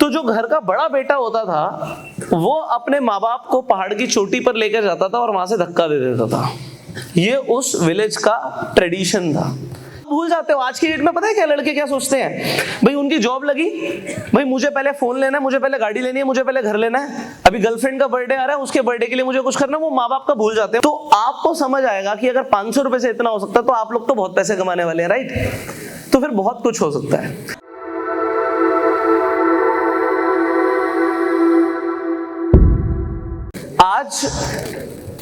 तो जो घर का बड़ा बेटा होता था वो अपने माँ बाप को पहाड़ की चोटी पर लेकर जाता था और वहां से धक्का दे देता था। ये उस विलेज का ट्रेडिशन था। भूल जाते हो आज की डेट में, पता है क्या लड़के क्या सोचते हैं, भाई उनकी जॉब लगी, भाई मुझे पहले फोन लेना है, मुझे पहले गाड़ी लेनी है, मुझे पहले घर लेना है, अभी गर्लफ्रेंड का बर्थडे आ रहा है, उसके बर्थडे के लिए मुझे कुछ करना है, वो माँ बाप का भूल जाते हैं। तो आपको समझ आएगा कि अगर 500 रुपए से इतना हो सकता है तो आप लोग तो बहुत पैसे कमाने वाले हैं, राइट? तो फिर बहुत कुछ हो सकता है। आज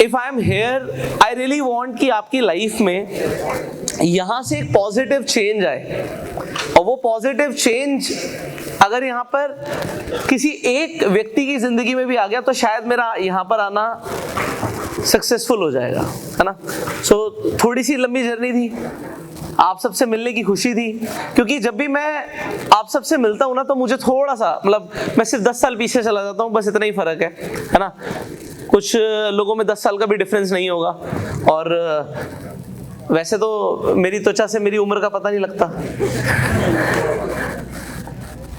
if I am hair, I really want कि आपकी लाइफ में यहां से एक पॉजिटिव चेंज आए, और वो पॉजिटिव चेंज अगर यहाँ पर किसी एक व्यक्ति की जिंदगी में भी आ गया तो शायद मेरा यहाँ पर आना सक्सेसफुल हो जाएगा, है ना? सो थोड़ी सी लंबी जर्नी थी, आप सबसे मिलने की खुशी थी, क्योंकि जब भी मैं आप सबसे मिलता हूं ना तो मुझे थोड़ा सा, मतलब मैं सिर्फ 10 साल पीछे चला जाता हूं, बस इतना ही फर्क है ना? कुछ लोगों में 10 साल का भी डिफरेंस नहीं होगा, और वैसे तो मेरी त्वचा से मेरी उम्र का पता नहीं लगता।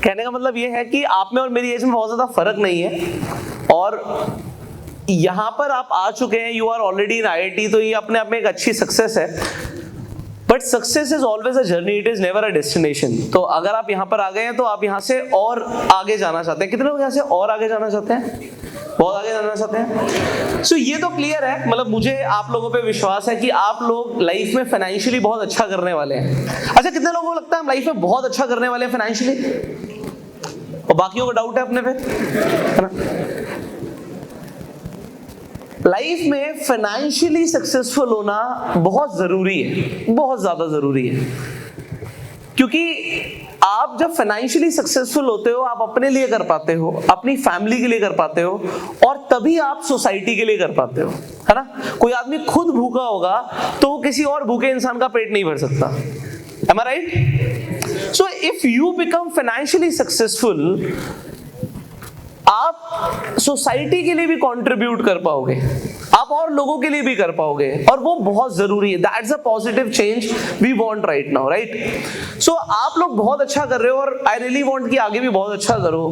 कहने का मतलब ये है कि आप में और मेरी एज में बहुत ज्यादा फर्क नहीं है, और यहां पर आप आ चुके हैं, you are already in IIT, तो ये अपने आप में एक अच्छी सक्सेस है। But success is always a journey, it is never a destination. तो अगर आप यहाँ पर आ गए हैं तो आप यहाँ से और आगे जाना चाहते हैं। कितने लोग यहाँ से और आगे जाना चाहते हैं? बहुत आगे जाना चाहते हैं। सो ये तो क्लियर है, मतलब मुझे आप लोगों पे विश्वास है कि आप लोग लाइफ में फाइनेंशियली बहुत अच्छा करने वाले हैं। अच्छा, कितने लोगों को लगता है हम लाइफ में बहुत अच्छा करने वाले हैं फाइनेंशियली, और बाकियों को डाउट है अपने पे, है ना? लाइफ में फाइनेंशियली सक्सेसफुल होना बहुत जरूरी है, बहुत ज्यादा जरूरी है, क्योंकि आप जब फाइनेंशियली सक्सेसफुल होते हो आप अपने लिए कर पाते हो, अपनी फैमिली के लिए कर पाते हो, और तभी आप सोसाइटी के लिए कर पाते हो, है ना? कोई आदमी खुद भूखा होगा तो वो किसी और भूखे इंसान का पेट नहीं भर सकता। Am I right? So if you become financially successful, आप सोसाइटी के लिए भी कंट्रीब्यूट कर पाओगे, आप और लोगों के लिए भी कर पाओगे, और वो बहुत जरूरी है। That's a positive change we want right now, right? So आप लोग बहुत अच्छा कर रहे हो, और आई रियली वांट कि आगे भी बहुत अच्छा करो।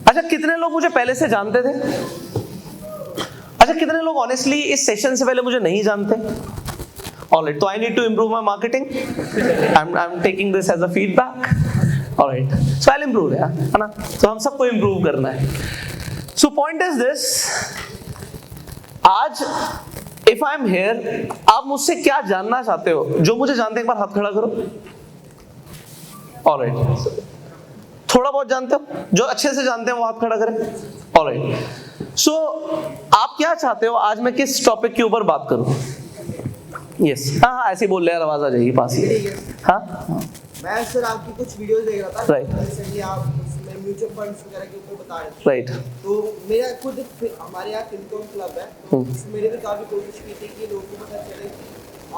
अच्छा, कितने लोग मुझे पहले से जानते थे? अच्छा, कितने लोग ऑनेस्टली इस सेशन से पहले मुझे नहीं जानते? ऑलराइट, तो I need to improve my marketing, I am taking this as a feedback. Alright, so I will improve, है ना? तो हम सबको इंप्रूव करना है। सो पॉइंट इज दिस, आज इफ आई एम हेयर, आप मुझसे क्या जानना चाहते हो? जो मुझे जानते हैं एक बार हाथ खड़ा करो। ऑलराइट, थोड़ा बहुत जानते हो, जो अच्छे से जानते हैं वो हाथ खड़ा करें। ऑलराइट, सो आप क्या चाहते हो आज मैं किस टॉपिक के ऊपर बात करूं? यस, हाँ, ऐसे ही बोल रहे हैं, आवाज आ जाएगी पास ही। हाँ, मैं सर आपकी कुछ वीडियोस देख रहा था, राइट, रिसेंटली आप उसमें म्यूचुअल फंड्स वगैरह के ऊपर बता रहे थे, राइट। तो मेरा खुद हमारे यहाँ फिनकॉम क्लब है, तो मेरे भी काफी कोशिश की थी कि लोगों को पता चले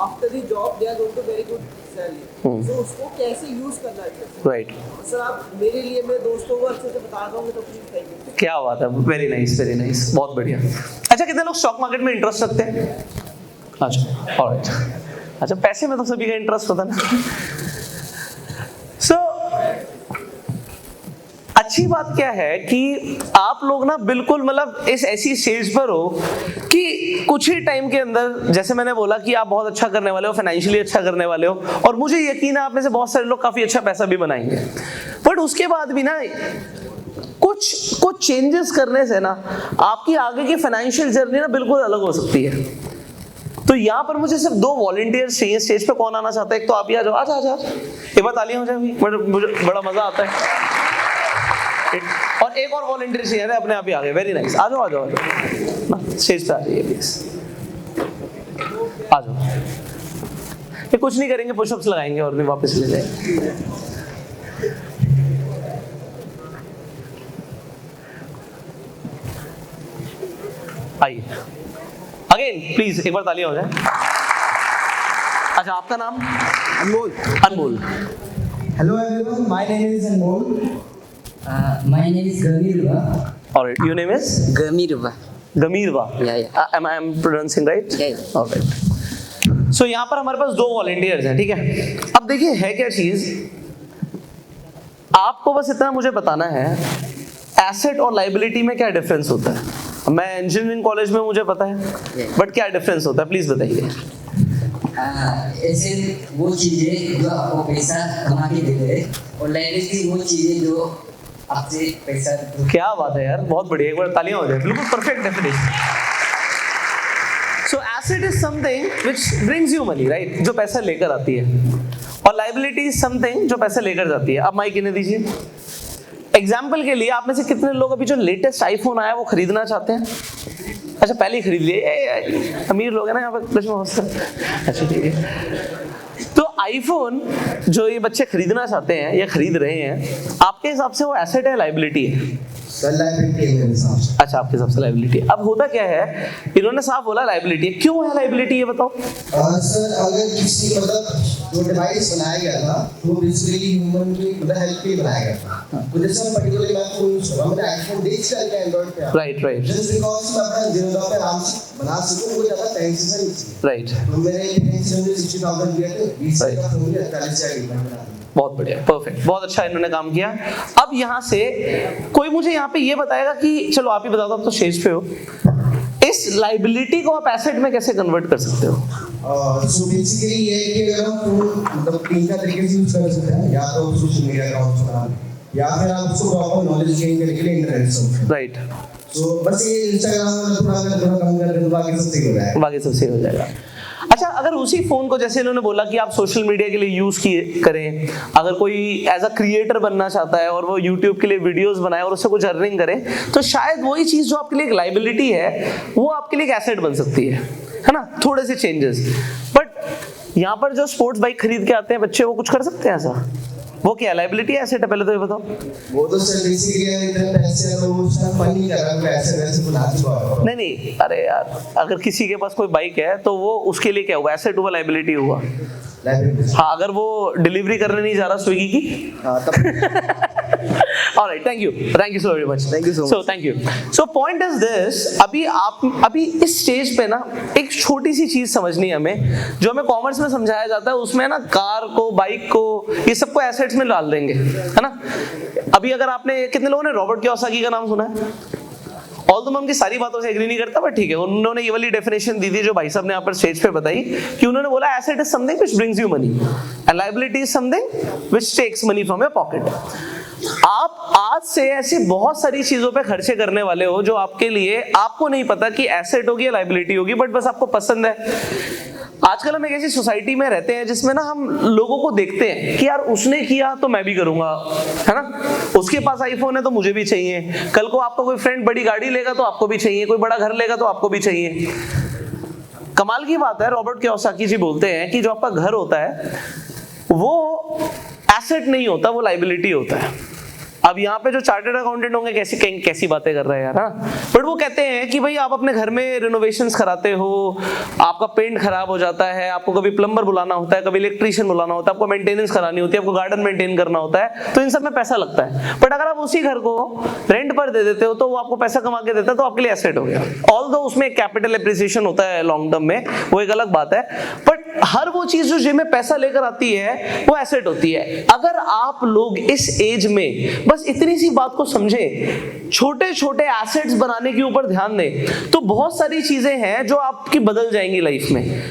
after the job they are going to very good salary, तो उसको कैसे यूज करना है, राइट। सर आप मेरे लिए, मेरे दोस्तों को अच्छे से बता दोगे तो प्लीज थैंक यू। क्या बात है, वेरी नाइस, वेरी नाइस, बहुत बढ़िया। अच्छा, कितने लोग स्टॉक मार्केट में इंटरेस्ट रखते हैं? अच्छा, ऑलराइट। अच्छा, पैसे में तो सभी का इंटरेस्ट होता है ना। सो अच्छी बात क्या है कि आप लोग ना बिल्कुल, मतलब इस ऐसी स्टेज पर हो कि कुछ ही टाइम के अंदर, जैसे मैंने बोला कि आप बहुत अच्छा करने वाले हो, फाइनेंशियली अच्छा करने वाले हो, और मुझे यकीन है आप में से बहुत सारे लोग काफी अच्छा पैसा भी बनाएंगे। बट उसके बाद भी ना कुछ चेंजेस करने से ना आपकी आगे की फाइनेंशियल जर्नी ना बिल्कुल अलग हो सकती है। तो यहाँ पर मुझे सिर्फ 2 वॉलंटियर्स चाहिए। स्टेज पे कौन आना चाहता है? एक तो आप ही आ जाओ, आजा, एक बार तालियां हो जाएगी, मुझे बड़ा मजा आता है। और एक और वॉलंटियर चाहिए, अपने आप ही आ गए, वेरी नाइस। आ जाओ स्टेज पे आ जाइए प्लीज, आ जाओ। ये कुछ नहीं करेंगे, पुशअप्स लगाएंगे और भी वापस ले जाएंगे। आइए अगेन प्लीज, एक बार तालियां हो जाए। अच्छा, आपका नाम? Anmol. Anmol. Hello everyone, my name is Anmol. My name is Gamirva. Alright, your name is? Gamirva. Gamirva. Yeah. Am I pronouncing right? Yeah. Alright. So यहाँ पर हमारे पास 2 वॉलंटियर्स हैं, ठीक है? अब देखिए है क्या चीज, आपको बस इतना मुझे बताना है एसेट और लाइबिलिटी में क्या डिफरेंस होता है। मैं इंजीनियरिंग कॉलेज में, मुझे पता है, बट क्या डिफरेंस होता है प्लीज बताइए। ऐसे वो चीजें जो आपको पैसा कमा के देते हैं, और लाइबिलिटी वो चीजें जो आपसे पैसा। क्या बात है यार, बहुत बढ़िया, एक बार तालियां हो जाए, बिल्कुल perfect definition. So asset is something which brings you money, right, जो पैसा लेकर आती है, और लाइबिलिटी इज समथिंग जो पैसा लेकर जाती है। अब माइक इन्हें दीजिए। एग्जाम्पल के लिए आप में से कितने लोग अभी जो लेटेस्ट आईफोन आया वो खरीदना चाहते हैं? अच्छा, पहले ही खरीद लिए, अमीर लोग हैं ना यहाँ पर प्रश्न होता। अच्छा ठीक है, तो आईफोन जो ये बच्चे खरीदना चाहते हैं या खरीद रहे हैं, आपके हिसाब से वो एसेट है, लाइबिलिटी है? लाइबिलिटी है मेरे हिसाब से। अच्छा, आपके हिसाब से लाइबिलिटी है। अब होता क्या है, इन्होंने साफ बोला लाइबिलिटी है। क्यों है लाइबिलिटी, ये बताओ। सर अगर किसी मतलब जो डिवाइस बनाया गया था वो बेसिकली ह्यूमन की मतलब हेल्प के लिए बनाया गया था, तो जैसे हम पर्टिकुलरली मैं फोन यूज कर रहा हूं, मैंने आईफोन देख करके एंड्रॉइड पे, राइट राइट, जस्ट बिकॉज़ मैं अपना जिंदगी पे आराम से बना सकूं, वो ज्यादा टेंशन नहीं चाहिए, राइट, तो मेरे टेंशन में 60000 दिए थे, 20 का फोन लिया 40,000 का बना। बहुत बढ़िया, परफेक्ट, बहुत अच्छा इन्होंने काम किया। अब यहाँ से कोई मुझे यहाँ पे ये बताएगा कि चलो आप ही बता दो, आप तो स्टेज पे हो, इस लाइबिलिटी को आप एसेट में कैसे कन्वर्ट कर सकते हो? सो बेसिकली ये है कि अगर हम फोन मतलब तीन का तरीके से यूज कर सकते हैं, या तो सोशल मीडिया अकाउंट चलाना, या फिर आप उसको प्रॉपर नॉलेज गेन करने के लिए इंटरनेट से, राइट। सो बस ये इंस्टाग्राम थोड़ा कम कर दें तो बाकी सब सही हो जाएगा, बाकी सब सही हो जाएगा। अच्छा, अगर उसी फोन को जैसे इन्होंने बोला कि आप सोशल मीडिया के लिए यूज करें, अगर कोई एज अ क्रिएटर बनना चाहता है और वो यूट्यूब के लिए वीडियोस बनाए और उससे कुछ अर्निंग करे, तो शायद वही चीज जो आपके लिए एक लाइबिलिटी है वो आपके लिए एक एसेट बन सकती है ना, थोड़े से चेंजेस। बट यहाँ पर जो स्पोर्ट्स बाइक खरीद के आते हैं बच्चे, वो कुछ कर सकते हैं ऐसा? वो क्या लाइबिलिटी है, एसेट है, पहले तो ये बताओ। वो तो सर बेसिकली इतना पैसे तो वो सर फन नहीं कर रहा, पैसे वैसे बुला चुका है। नहीं, अरे यार, अगर किसी के पास कोई बाइक है तो वो उसके लिए क्या हुआ, एसेट हुआ, लाइबिलिटी हुआ? हाँ, अगर वो डिलीवरी करने नहीं जा रहा स्विगी की, हाँ तब। Alright, thank you so very much, thank you so thank you. So point is this, अभी इस स्टेज पे ना एक छोटी सी चीज समझनी है हमें, जो हमें कॉमर्स में समझाया जाता है, उसमें ना कार को, बाइक को, ये सबको एसेट्स में डाल देंगे, है ना। अभी अगर आपने, कितने लोगों ने रॉबर्ट कियोसाकी का नाम सुना है? ऑल तो मैं उनकी सारी बातों से एग्री नहीं करता, बट ठीक है, उन्होंने ये वाली डेफिनेशन दी थी जो भाई साहब ने यहाँ पर स्टेज पे बताई, कि उन्होंने बोला asset is something which brings you money and liability is something which takes money from your pocket. आप आज से ऐसी बहुत सारी चीजों पे खर्चे करने वाले हो जो आपके लिए, आपको नहीं पता कि एसेट होगी या लायबिलिटी होगी, बट बस आपको पसंद है। आजकल हम एक ऐसी सोसाइटी में रहते हैं जिसमें ना हम लोगों को देखते हैं कि यार उसने किया तो मैं भी करूंगा, है ना, उसके पास आईफोन है तो मुझे भी चाहिए, कल को आपका कोई फ्रेंड बड़ी गाड़ी लेगा तो आपको भी चाहिए, कोई बड़ा घर लेगा तो आपको भी चाहिए। कमाल की बात है, रॉबर्ट कियोसाकी जी बोलते हैं कि जो आपका घर होता है वो एसेट नहीं होता, वो लायबिलिटी होता है। अब यहाँ पे जो चार्टर्ड अकाउंटेंट होंगे कैसी बातें कर रहे हैं यार, हाँ, बट वो कहते हैं कि भाई आप अपने घर में रिनोवेशंस कराते हो, आपका पेंट खराब हो जाता है, आपको कभी प्लम्बर बुलाना होता है, कभी इलेक्ट्रिशियन बुलाना होता है, आपको मेंटेनेंस करानी होती है, आपको गार्डन मेंटेन करना होता है, तो इन सब में पैसा लगता है। बट अगर आप उसी घर को रेंट पर दे देते हो तो वो आपको पैसा कमा के देता है, तो आपके लिए एसेट हो गया। ऑल्दो उसमें कैपिटल एप्रिसिएशन होता है लॉन्ग टर्म में, वो एक अलग बात है, बट हर वो चीज जो जिसमें पैसा लेकर आती है वो एसेट होती है। अगर आप लोग इस एज में बस इतनी सी बात को समझे, छोटे छोटे एसेट्स बनाने के ऊपर ध्यान दें, तो बहुत सारी चीजें हैं जो आपकी बदल जाएंगी लाइफ में।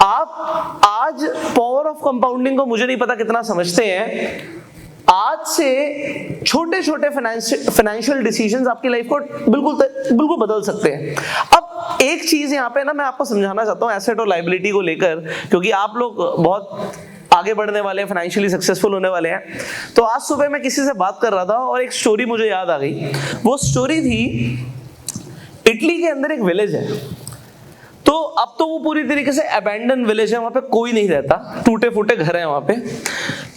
आप आज पावर ऑफ कंपाउंडिंग को मुझे नहीं पता कितना समझते हैं। आज से छोटे छोटे फाइनेंशियल डिसीजंस आपकी लाइफ को बिल्कुल बदल सकते हैं। अब एक चीज यहाँ पे ना मैं आपको समझाना चाहता हूँ एसेट और लायबिलिटी को लेकर, क्योंकि आप लोग बहुत आगे बढ़ने वाले हैं, फाइनेंशियली सक्सेसफुल होने वाले हैं। तो आज सुबह मैं किसी से बात कर रहा था और एक स्टोरी मुझे याद आ गई। वो स्टोरी थी, इटली के अंदर एक विलेज है, तो अब तो वो पूरी तरीके से अबैंडन विलेज है, वहां पे कोई नहीं रहता, टूटे फूटे घर हैं वहां पे।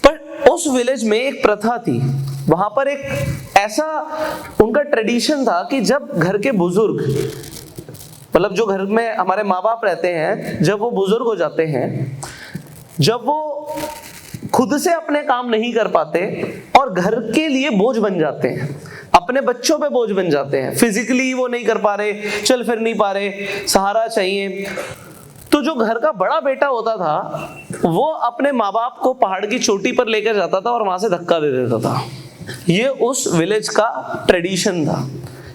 पर उस विलेज में एक प्रथा थी, वहां पर एक ऐसा उनका ट्रेडिशन था कि जब घर के बुजुर्ग, मतलब जो घर में हमारे माँ बाप रहते हैं, जब वो बुजुर्ग हो जाते हैं, जब वो खुद से अपने काम नहीं कर पाते और घर के लिए बोझ बन जाते हैं, अपने बच्चों पे बोझ बन जाते हैं, फिजिकली वो नहीं कर पा रहे, चल फिर नहीं पा रहे, सहारा चाहिए, तो तो जो घर का बड़ा बेटा होता था वो अपने माँ बाप को पहाड़ की चोटी पर लेकर जाता था और वहां से धक्का दे देता था। ये उस विलेज का ट्रेडिशन था।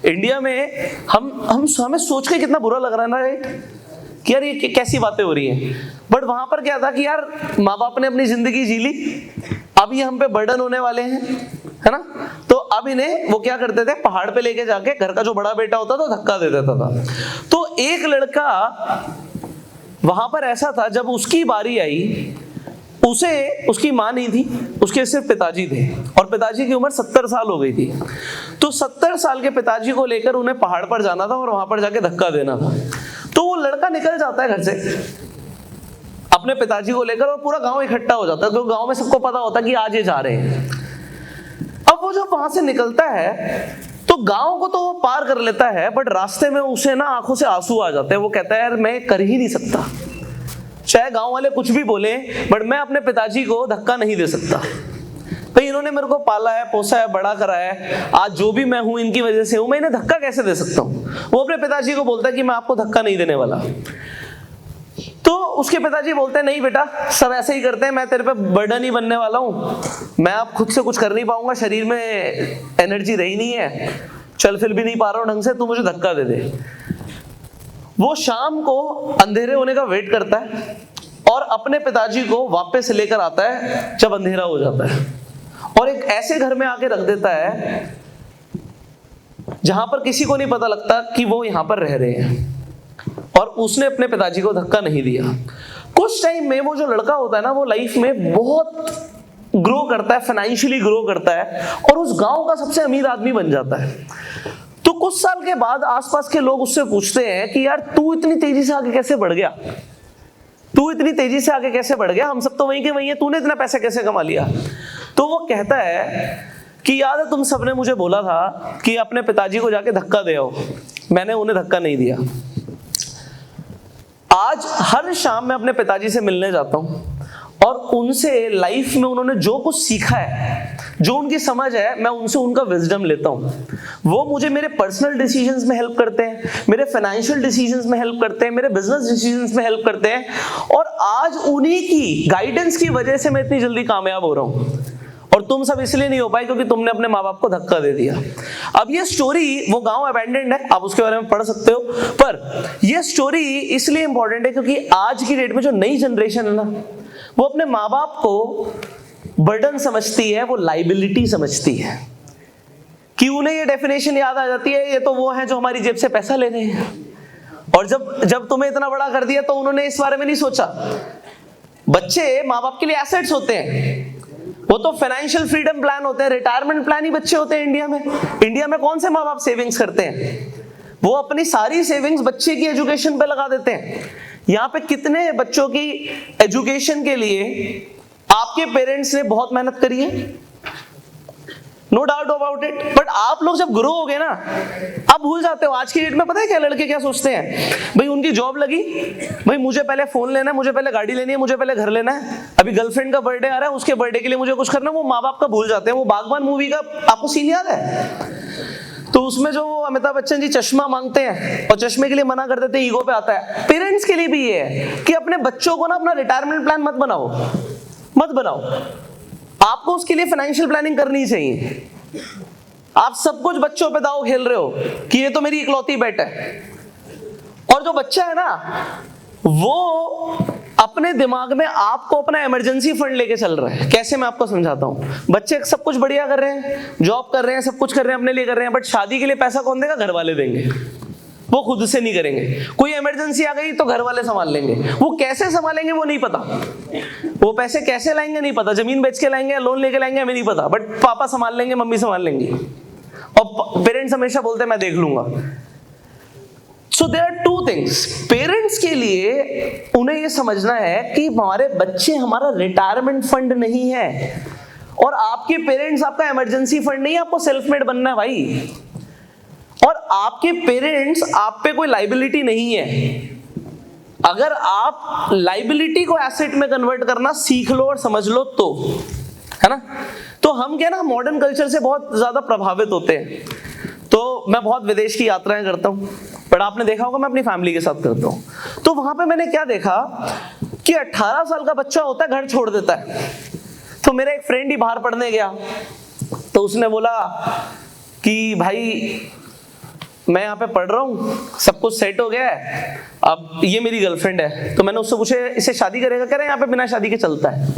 इंडिया में हमें सोच के कितना बुरा लग रहा है ना, राइट, कि यार ये कैसी बातें हो रही हैं। बट वहां पर क्या था कि यार माँ बाप ने अपनी जिंदगी जी ली, अब ये हम पे बर्डन होने वाले हैं, है ना। तो अब इन्हें वो क्या करते थे, पहाड़ पे लेके जाके घर का जो बड़ा बेटा होता था धक्का दे देता था। तो एक लड़का वहां पर ऐसा था, जब उसकी बारी आई, उसे उसकी माँ नहीं थी, उसके सिर्फ पिताजी थे और पिताजी की उम्र 70 साल हो गई थी। तो 70 साल के पिताजी को लेकर उन्हें पहाड़ पर जाना था और वहां पर जाके धक्का देना था। तो वो लड़का निकल जाता है घर से अपने पिताजी को लेकर और पूरा गांव इकट्ठा हो जाता है, क्योंकि गांव में सबको पता होता है कि आज ये जा रहे हैं। अब वो जब वहां से निकलता है तो गांव को तो वो पार कर लेता है, बट रास्ते में उसे ना आंखों से आंसू आ जाते हैं। वो कहता है यार मैं कर ही नहीं सकता, चाहे गांव वाले कुछ भी बोले, बट मैं अपने पिताजी को धक्का नहीं दे सकता। भाई इन्होंने मेरे को पाला है, पोसा है, बड़ा करा है, आज जो भी मैं हूं इनकी वजह से हूं, मैं इन्हें धक्का कैसे दे सकता हूं। वो अपने पिताजी को बोलता है कि मैं आपको धक्का नहीं देने वाला। तो उसके पिताजी बोलते हैं नहीं बेटा, सब ऐसे ही करते हैं, मैं तेरे पे बर्डन ही बनने वाला हूं, मैं अब खुद से कुछ कर नहीं पाऊंगा, शरीर में एनर्जी रही नहीं है, चल फिर भी नहीं पा रहा हूं ढंग से, तू मुझे धक्का दे दे। वो शाम को अंधेरे होने का वेट करता है और अपने पिताजी को वापस लेकर आता है जब अंधेरा हो जाता है, और एक ऐसे घर में आके रख देता है जहां पर किसी को नहीं पता लगता कि वो यहां पर रह रहे हैं। और उसने अपने पिताजी को धक्का नहीं दिया। कुछ टाइम में वो जो लड़का होता है ना, वो लाइफ में बहुत ग्रो करता है, फाइनेंशियली ग्रो करता है और उस गांव का सबसे अमीर आदमी बन जाता है। तो कुछ साल के बाद आसपास के लोग उससे पूछते हैं कि यार तू इतनी तेजी से आगे कैसे बढ़ गया, तू इतनी तेजी से आगे कैसे बढ़ गया, हम सब तो वहीं के वहीं हैं, तूने इतना पैसा कैसे कमा लिया। तो वो कहता है कि याद है तुम सबने मुझे बोला था कि अपने पिताजी को जाके धक्का दे आओ, मैंने उन्हें धक्का नहीं दिया। आज हर शाम मैं अपने पिताजी से मिलने जाता हूं और उनसे लाइफ में उन्होंने जो कुछ सीखा है, जो उनकी समझ है, मैं उनसे उनका विजडम लेता हूं। वो मुझे मेरे पर्सनल डिसीजंस में हेल्प करते हैं, मेरे फाइनेंशियल डिसीजंस में हेल्प करते हैं, मेरे बिजनेस डिसीजंस में हेल्प करते हैं, और आज उन्हीं की गाइडेंस की वजह से मैं इतनी जल्दी कामयाब हो रहा हूं। और तुम सब इसलिए नहीं हो पाए क्योंकि तुमने अपने माँ बाप को धक्का दे दिया। अब ये स्टोरी, वो गांव अबैंडन्ड है, आप उसके बारे में पढ़ सकते हो, पर ये स्टोरी इसलिए इंपॉर्टेंट है क्योंकि आज की डेट में जो नई जनरेशन है ना, वो अपने माँ बाप को बर्डन समझती है, वो लाइबिलिटी समझती है, कि उन्हें ये डेफिनेशन याद आ जाती है, ये तो वो है जो हमारी जेब से पैसा ले रहे हैं। और जब तुम्हें इतना बड़ा कर दिया तो उन्होंने इस बारे में नहीं सोचा। बच्चे माँ बाप के लिए एसेट्स होते हैं, वो तो फाइनेंशियल फ्रीडम प्लान होते हैं, रिटायरमेंट प्लान ही बच्चे होते हैं इंडिया में। इंडिया में कौन से माँ बाप सेविंग्स करते हैं, वो अपनी सारी सेविंग्स बच्चे की एजुकेशन पे लगा देते हैं। यहाँ पे कितने बच्चों की एजुकेशन के लिए आपके पेरेंट्स ने बहुत मेहनत करी है, no doubt about it. But आप लोग जब ग्रो हो गए ना, आप भूल जाते हो। आज की डेट में पता है क्या लड़के क्या सोचते हैं, भाई उनकी जॉब लगी, भाई मुझे पहले फोन लेना है, मुझे पहले गाड़ी लेनी है, मुझे पहले घर लेना है, अभी गर्लफ्रेंड का बर्थडे आ रहा है, उसके बर्थडे के लिए मुझे कुछ करना है। वो माँ बाप का भूल जाते हैं। वो बागबान मूवी का आपको सीन याद है, तो उसमें जो अमिताभ बच्चन जी चश्मा मांगते हैं और चश्मे के लिए मना कर देते हैं, ईगो पे आता है। पेरेंट्स के लिए भी ये है कि अपने बच्चों को ना अपना रिटायरमेंट प्लान मत बनाओ, आपको उसके लिए फाइनेंशियल प्लानिंग करनी चाहिए। आप सब कुछ बच्चों पे दाव खेल रहे हो कि ये तो मेरी इकलौती बेट है। और जो बच्चा है ना, वो अपने दिमाग में आपको अपना इमरजेंसी फंड लेके चल रहा है। कैसे, मैं आपको समझाता हूँ। बच्चे सब कुछ बढ़िया कर रहे हैं, जॉब कर रहे हैं, सब कुछ कर रहे हैं, अपने लिए कर रहे हैं, बट शादी के लिए पैसा कौन देगा? घर वाले देंगे, वो खुद से नहीं करेंगे। कोई इमरजेंसी आ गई तो घर वाले संभाल लेंगे। वो कैसे संभालेंगे वो नहीं पता, वो पैसे कैसे लाएंगे नहीं पता, जमीन बेच के लाएंगे या लोन लेके लाएंगे हमें नहीं पता, बट पापा संभाल लेंगे, मम्मी संभाल लेंगी, और पेरेंट्स हमेशा बोलते हैं मैं देख लूंगा। So there are two things. Parents के लिए उन्हें ये समझना है कि हमारे बच्चे हमारा रिटायरमेंट फंड नहीं है, और आपके पेरेंट्स आपका इमरजेंसी फंड नहीं है। आपको सेल्फ मेड बनना है भाई, और आपके पेरेंट्स आप पे कोई लाइबिलिटी नहीं है। अगर आप लाइबिलिटी को एसेट में कन्वर्ट करना सीख लो और समझ लो तो, है ना। तो हम क्या ना, मॉडर्न कल्चर से बहुत ज्यादा प्रभावित होते हैं। तो मैं बहुत विदेश की यात्राएं करता हूँ, बट आपने देखा होगा मैं अपनी फैमिली के साथ करता हूँ। तो वहां पे मैंने क्या देखा कि 18 साल का बच्चा होता है, घर छोड़ देता है। तो मेरा एक फ्रेंड ही बाहर पढ़ने गया, तो उसने बोला कि भाई मैं यहाँ पे पढ़ रहा हूँ, सब कुछ सेट हो गया है, अब ये मेरी गर्लफ्रेंड है। तो मैंने उससे पूछे इसे शादी करेगा? कह रहे यहाँ पे बिना शादी के चलता है,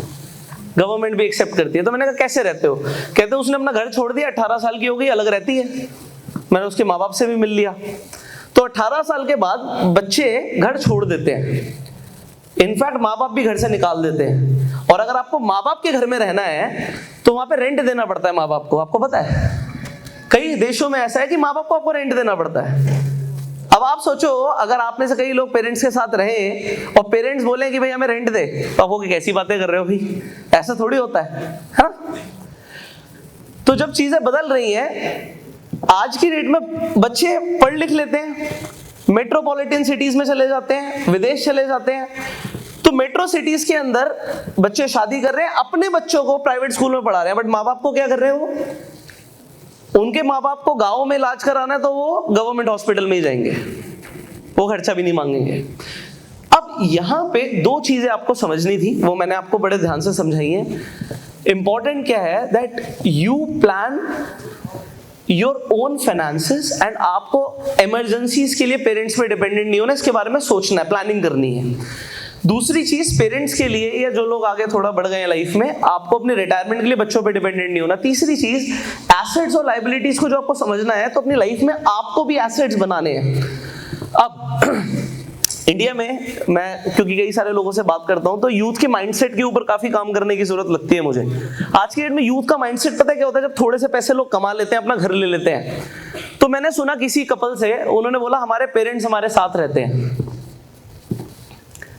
गवर्नमेंट भी एक्सेप्ट करती है। तो मैंने कहा कैसे रहते हो? कहते उसने अपना घर छोड़ दिया, 18 साल की हो गई, अलग रहती है। मैंने उसके माँ बाप से भी मिल लिया। तो 18 साल के बाद बच्चे घर छोड़ देते हैं, इनफैक्ट माँ बाप भी घर से निकाल देते हैं। और अगर आपको माँ बाप के घर में रहना है तो वहां पे रेंट देना पड़ता है माँ बाप को, आपको पता है? कई देशों में ऐसा है कि माँ बाप को आपको रेंट देना पड़ता है। अब आप सोचो, अगर आप में से कई लोग पेरेंट्स के साथ रहे और पेरेंट्स बोले कि भाई हमें रेंट दे, तो आप वो कैसी बातें कर रहे हो भाई, ऐसा थोड़ी होता है ना? तो जब चीजें बदल रही हैं, आज की डेट में बच्चे पढ़ लिख लेते हैं, मेट्रोपॉलिटन सिटीज में चले जाते हैं, विदेश चले जाते हैं। तो मेट्रो सिटीज के अंदर बच्चे शादी कर रहे हैं, अपने बच्चों को प्राइवेट स्कूल में पढ़ा रहे हैं, बट माँ बाप को क्या कर रहे हैं? वो उनके माँ बाप को गांव में इलाज कराना है तो वो गवर्नमेंट हॉस्पिटल में ही जाएंगे, वो खर्चा भी नहीं मांगेंगे। अब यहां पे दो चीजें आपको समझनी थी, वो मैंने आपको बड़े ध्यान से समझाई है। इंपॉर्टेंट क्या है? That you plan your own finances, and आपको इमरजेंसीज के लिए पेरेंट्स पे डिपेंडेंट नहीं होना, इसके बारे में सोचना है, प्लानिंग करनी है। दूसरी चीज, पेरेंट्स के लिए या जो लोग आगे थोड़ा बढ़ गए हैं लाइफ में, आपको अपने रिटायरमेंट के लिए बच्चों पे डिपेंडेंट नहीं होना। तीसरी चीज, एसेट्स और लायबिलिटीज को जो आपको समझना है, तो अपनी लाइफ में आपको भी एसेट्स बनाने हैं। अब इंडिया में मैं क्योंकि कई सारे लोगों से बात करता हूं, तो यूथ के माइंडसेट के ऊपर काफी काम करने की जरूरत लगती है मुझे। आज की डेट में यूथ का माइंडसेट पता है क्या होता है? जब थोड़े से पैसे लोग कमा लेते हैं, अपना घर ले लेते हैं, तो मैंने सुना किसी कपल से, उन्होंने बोला हमारे पेरेंट्स हमारे साथ रहते हैं।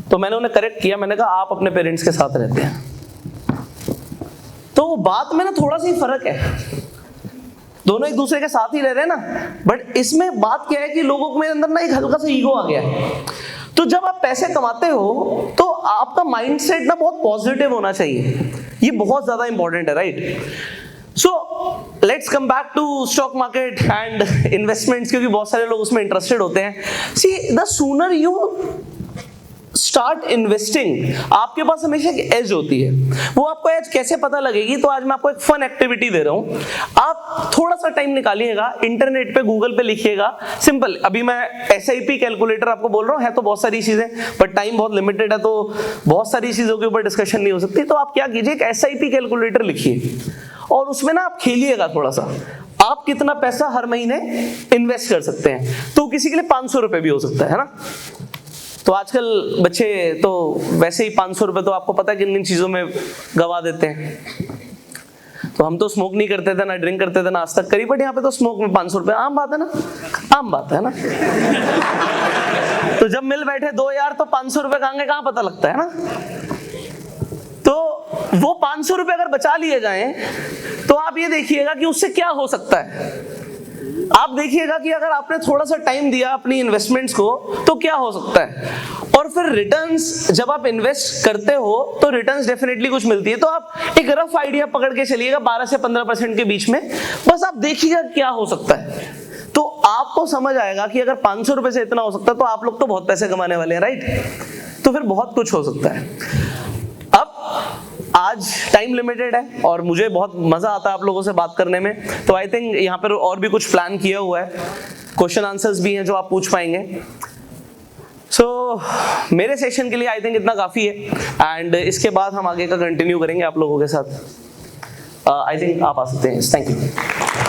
तो मैंने उन्हें करेक्ट किया, मैंने कहा आप अपने पेरेंट्स के साथ रहते हैं। तो बात में ना थोड़ा सा ही फर्क है, दोनों एक दूसरे के साथ ही रह रहे हैं ना, बट इसमें बात क्या है कि लोगों के अंदर ना एक हल्का सा ईगो आ गया है। तो जब आप पैसे कमाते हो तो आपका माइंडसेट ना बहुत पॉजिटिव होना चाहिए, ये बहुत ज्यादा इंपॉर्टेंट है, right? So let's come back to stock market and investments, क्योंकि बहुत सारे लोग उसमें इंटरेस्टेड होते हैं। See, the sooner you start investing, आपके पास हमेशा एक एज होती है। वो आपको एज कैसे पता लगेगी? तो आज मैं आपको एक फन एक्टिविटी दे रहा हूं, आप थोड़ा सा टाइम निकालिएगा, इंटरनेट पे गूगल पे लिखिएगा, सिंपल। अभी मैं SIP कैलकुलेटर आपको बोल रहा हूं, है तो बहुत सारी चीजें, बट टाइम बहुत लिमिटेड है, तो बहुत सारी चीजों के ऊपर डिस्कशन नहीं हो सकती। तो आप क्या कीजिए, एक SIP कैलकुलेटर लिखिए और उसमें ना आप खेलिएगा थोड़ा सा, आप कितना पैसा हर महीने इन्वेस्ट कर सकते हैं। तो किसी के लिए 500 रुपए भी हो सकता है ना? तो आजकल बच्चे तो वैसे ही 500 रुपए तो आपको पता है किन किन चीजों में गवा देते हैं। तो हम तो स्मोक नहीं करते थे, ना ड्रिंक करते थे, ना आज तक करी, बट यहाँ पे तो स्मोक में 500 रुपए आम बात है ना, आम बात है ना। तो जब मिल बैठे दो यार, तो 500 रुपए कहाँ पता लगता है ना। तो वो 500 रुपए अगर बचा लिए जाएं, तो आप ये देखिएगा कि उससे क्या हो सकता है। आप देखिएगा कि अगर आपने थोड़ा सा टाइम दिया अपनी इन्वेस्टमेंट्स को, तो क्या हो सकता है। और फिर रिटर्न्स, जब आप इन्वेस्ट करते हो तो रिटर्न्स डेफिनेटली कुछ मिलती है। तो आप एक रफ आइडिया पकड़ के चलिएगा 12 से 15% के बीच में, बस आप देखिएगा क्या हो सकता है। तो आपको समझ आएगा कि अगर 500 रुपए से इतना हो सकता है, तो आप लोग तो बहुत पैसे कमाने वाले हैं, राइट? तो फिर बहुत कुछ हो सकता है। अब आज टाइम लिमिटेड है और मुझे बहुत मजा आता है आप लोगों से बात करने में, तो आई थिंक यहाँ पर और भी कुछ प्लान किया हुआ है, क्वेश्चन आंसर्स भी हैं जो आप पूछ पाएंगे। सो मेरे सेशन के लिए आई थिंक इतना काफी है, एंड इसके बाद हम आगे का कंटिन्यू करेंगे आप लोगों के साथ। आई थिंक आप आ सकते हैं। Thank you.